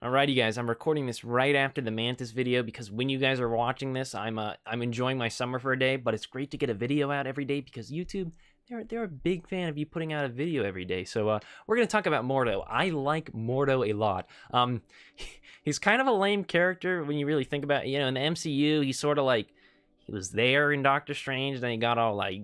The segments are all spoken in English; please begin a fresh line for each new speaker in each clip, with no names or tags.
Alrighty guys, I'm recording this right after the Mantis video because when you guys are watching this, I'm enjoying my summer for a day, but it's great to get a video out every day because YouTube, they're a big fan of you putting out a video every day. So we're gonna talk about Mordo. I like Mordo a lot. He's kind of a lame character when you really think about it. You know, in the MCU, he's sort of like, he was there in Doctor Strange, then he got all like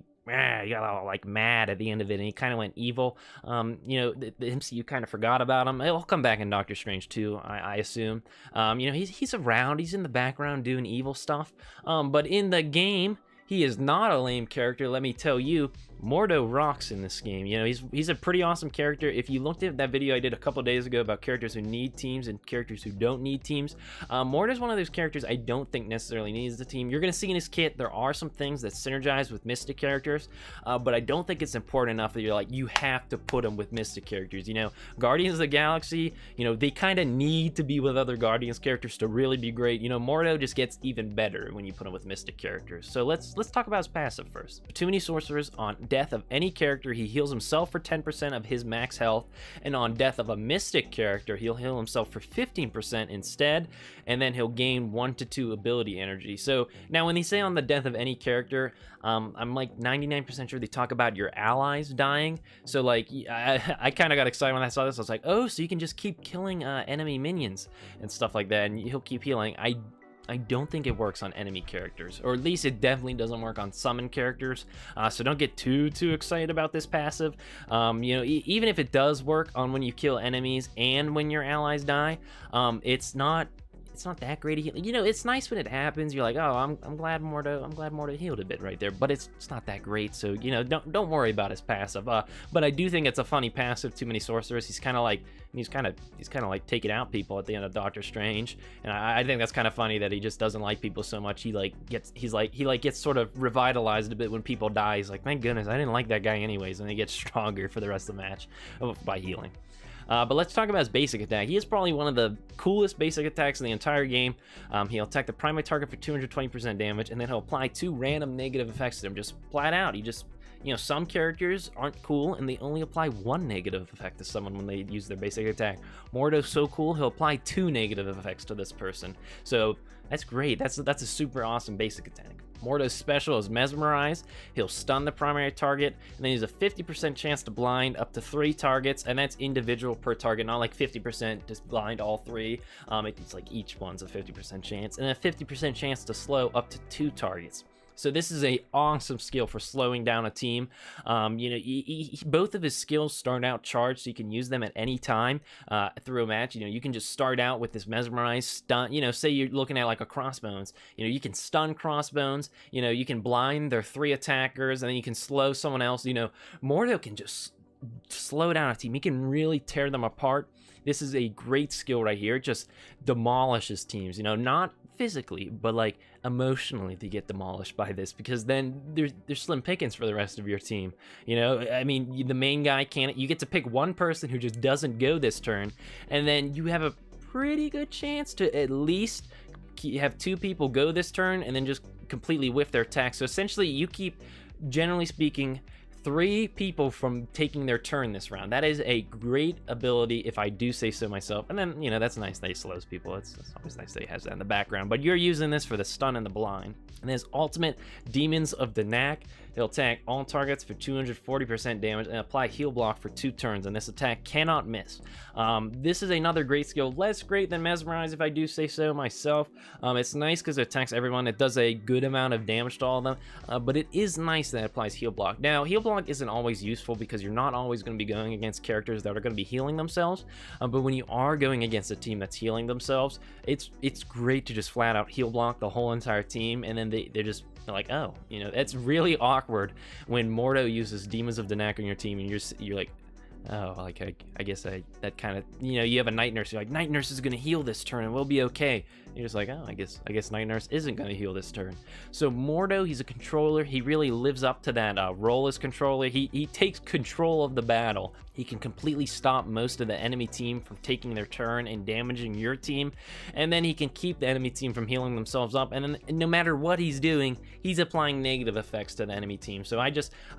mad at the end of it, and he kind of went evil. You know, the MCU kind of forgot about him. He'll come back in Doctor Strange too, I assume. You know, he's around, he's in the background doing evil stuff. But in the game, he is not a lame character, let me tell you. Mordo rocks in this game. You know, he's a pretty awesome character. If you looked at that video I did a couple days ago about characters who need teams and characters who don't need teams, Mordo's one of those characters I don't think necessarily needs the team. You're going to see in his kit, there are some things that synergize with Mystic characters, but I don't think it's important enough that you're like, you have to put him with Mystic characters. You know, Guardians of the Galaxy, you know, they kind of need to be with other Guardians characters to really be great. You know, Mordo just gets even better when you put him with Mystic characters. So let's talk about his passive first. Too many sorcerers. On death of any character, he heals himself for 10% of his max health, and on death of a Mystic character, he'll heal himself for 15% instead, and then he'll gain 1 to 2 ability energy. So now when they say on the death of any character, I'm like 99% sure they talk about your allies dying. So like I kind of got excited when I saw this. I was like, oh, so you can just keep killing enemy minions and stuff like that, and he'll keep healing. I don't think it works on enemy characters, or at least it definitely doesn't work on summon characters. So don't get too excited about this passive. You know, even if it does work on when you kill enemies and when your allies die, it's not that great. You know, it's nice when it happens. You're like, oh, I'm glad Mordo healed a bit right there, but it's not that great. So, you know, don't worry about his passive. But I do think it's a funny passive. Too many sorcerers. He's kind of like taking out people at the end of Doctor Strange, and I think that's kind of funny that he just doesn't like people so much. He gets sort of revitalized a bit when people die. He's like, thank goodness I didn't like that guy anyways, and he gets stronger for the rest of the match by healing. But let's talk about his basic attack. He is probably one of the coolest basic attacks in the entire game. He'll attack the primary target for 220% damage, and then he'll apply 2 random negative effects to them, just flat out. You know, some characters aren't cool, and they only apply 1 negative effect to someone when they use their basic attack. Mordo's so cool, he'll apply 2 negative effects to this person. So that's great. That's a super awesome basic attack. Mordo's special is Mesmerize. He'll stun the primary target, and then he has a 50% chance to blind up to 3 targets, and that's individual per target, not like 50% just blind all 3. It's like each one's a 50% chance, and a 50% chance to slow up to 2 targets. So this is a awesome skill for slowing down a team. You know, both of his skills start out charged, so you can use them at any time through a match. You know, you can just start out with this Mesmerize, stun. You know, say you're looking at like a Crossbones. You know, you can stun Crossbones. You know, you can blind their 3 attackers, and then you can slow someone else. You know, Mordo can just slow down a team. He can really tear them apart. This is a great skill right here. It just demolishes teams. You know, not physically, but like emotionally, they get demolished by this, because then there's slim pickings for the rest of your team. You know, I mean, the main guy can't. You get to pick one person who just doesn't go this turn, and then you have a pretty good chance to at least have 2 people go this turn and then just completely whiff their attack. So essentially, you keep, generally speaking, 3 people from taking their turn this round. That is a great ability, if I do say so myself. And then, you know, that's nice that he slows people. It's always nice that he has that in the background. But you're using this for the stun and the blind. And his ultimate, Demons of the Knack. He'll attack all targets for 240% damage and apply heal block for 2 turns, and this attack cannot miss. This is another great skill, less great than Mesmerize, if I do say so myself. It's nice because it attacks everyone. It does a good amount of damage to all of them, but it is nice that it applies heal block. Now, heal block isn't always useful because you're not always going to be going against characters that are going to be healing themselves, but when you are going against a team that's healing themselves, it's great to just flat out heal block the whole entire team, and then they're just like, oh, you know, it's really awkward when Mordo uses Demons of the Knack on your team, and you're like, oh, like I guess that kind of, you know, you have a Night Nurse, you're like, Night Nurse is gonna heal this turn and we'll be okay. And you're just like, oh, I guess Night Nurse isn't gonna heal this turn. So Mordo, he's a controller. He really lives up to that role as controller. He takes control of the battle. He can completely stop most of the enemy team from taking their turn and damaging your team, and then he can keep the enemy team from healing themselves up, and then no matter what he's doing, he's applying negative effects to the enemy team. So I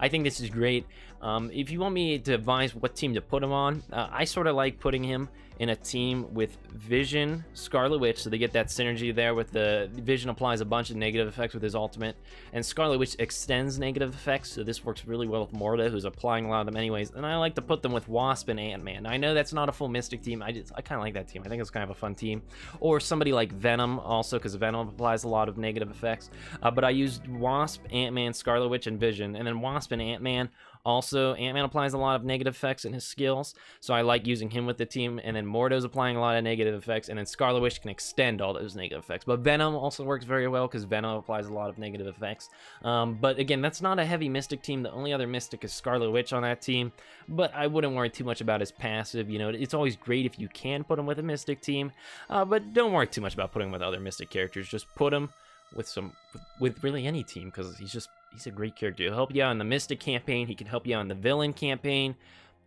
think this is great. If you want me to advise what what team to put him on. I sort of like putting him in a team with Vision, Scarlet Witch, so they get that synergy there with the Vision applies a bunch of negative effects with his ultimate, and Scarlet Witch extends negative effects, so this works really well with Mordo, who's applying a lot of them anyways. And I like to put them with Wasp and Ant-Man. I know that's not a full Mystic team. I kind of like that team. I think it's kind of a fun team. Or somebody like Venom also, because Venom applies a lot of negative effects. But I used Wasp, Ant-Man, Scarlet Witch, and Vision, and then Wasp and Ant-Man. Also, Ant-Man applies a lot of negative effects in his skills, so I like using him with the team, and then Mordo's applying a lot of negative effects, and then Scarlet Witch can extend all those negative effects. But Venom also works very well, because Venom applies a lot of negative effects. But again, that's not a heavy Mystic team. The only other Mystic is Scarlet Witch on that team, but I wouldn't worry too much about his passive. You know, it's always great if you can put him with a Mystic team, but don't worry too much about putting him with other Mystic characters. Just put him with really any team, because he's a great character. He'll help you out in the Mystic campaign. He can help you out in the villain campaign.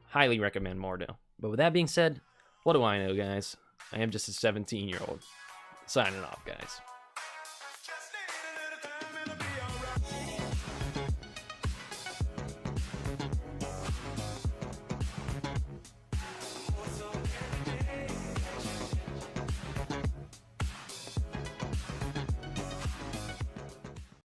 Highly recommend Mordo. But with that being said, what do I know, guys? I am just a 17-year-old. Signing off, guys.